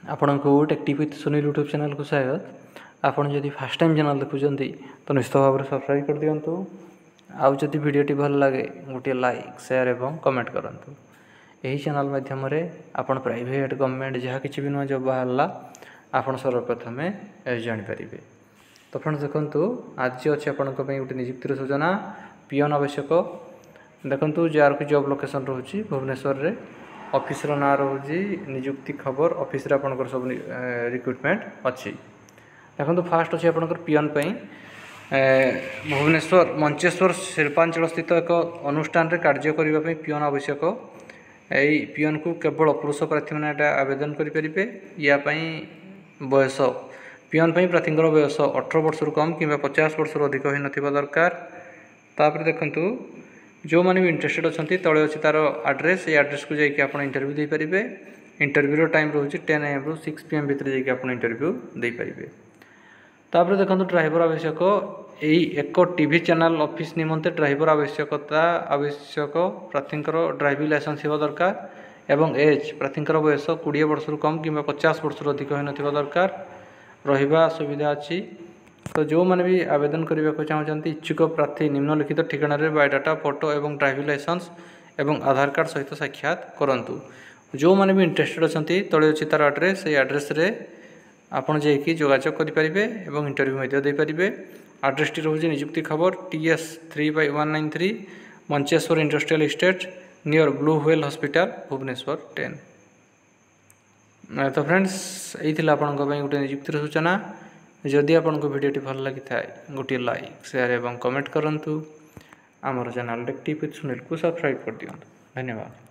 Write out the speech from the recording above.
आपण को टेक्टिव with Sunil YouTube channel को स्वागत। आपण जदि फर्स्ट टाइम चैनल देखुं तो निश्चित भाव में सब्सक्राइब कर दिंतु। आउ जदि वीडियोटी भल लगे गोटे लाइक शेयर एवं कमेंट करंतु। यही चैनल माध्यम आपण प्राइवेट गवर्नमेंट जहाँ किसी भी नुआ जॉब बाहरला आपण सर्वप्रथम जानीपर। तो फ्रेंड्स देखंतु आज अच्छे आपण गोटे नियुक्तिर सूचना पियन आवश्यक। देखंतु जार की जॉब लोकेशन रोची भुवनेश्वर रे। ऑफिस रो ना रोची नियुक्ति खबर ऑफिस रे आपनकर सब रिक्रुटमेंट अच्छी। देखंतु फास्ट अच्छे आपनकर पियन पई भुवनेश्वर मंचेश्वर शिल्पांचल स्थित एक अनुष्ठान रे कार्य करिबा पई पियन आवश्यक। एई पियन को केवल पुरुष प्रार्थी माने आवेदन करि परिबे। या पई बयस पियन पई प्रार्थींकर बयस 18 वर्ष रु कम किंबा 50 वर्ष रु अधिक होई नथिबा दरकार। तापर देखंतु जो मैंने भी इंटरेस्टेड अच्छा तले अच्छी तार आड्रेस ये आड्रेस को जाकि आप इंटरव्यू दे पारे। इंटरव्यू टाइम रोचे 10 AM रु 6 PM भितर जाकि आप इंटरव्यू दे पारे। तापर देखो ड्राइवर आवश्यक। यही एक टीवी चैनल ऑफिस निमंते ड्राइवर आवश्यकता आवश्यक। प्रार्थींकर ड्राइविंग लाइसेंस होगा दरकार एवं एज प्रार्थींकर बयस 20 वर्ष रु कम किंबा 50 वर्ष रु अधिक होई नथिबा दरकार। रहिबा सुविधा अच्छी। तो जो मैंने भी आवेदन करने को चाहते इच्छुक प्रार्थी निम्नलिखित ठिकाना बायोडाटा फोटो एवं ड्राइविंग लाइसेंस एवं आधार कार्ड सहित साक्षात करंतु। जो मैंने भी इंटरेस्टेड अच्छा तले अच्छी तार आड्रेस ये आड्रेस रे आपड़ जाकि जोगाजोग करेंगे और इंटरव्यू दे पारे। आड्रेस टी रोचे नियुक्ति खबर TS 3/193 Mancheswar industrial estate near blue whale hospital Bhubaneswar 10। तो फ्रेंड्स यही आपण गोटे नियुक्तिर सूचना। जदि आपन को वीडियोटी भल लगी थाए गोटे लाइक शेयर एवं कमेंट करंतु। आमर चैनल टेक्टिव विथ सुनील को सब्सक्राइब कर दियंतु। धन्यवाद।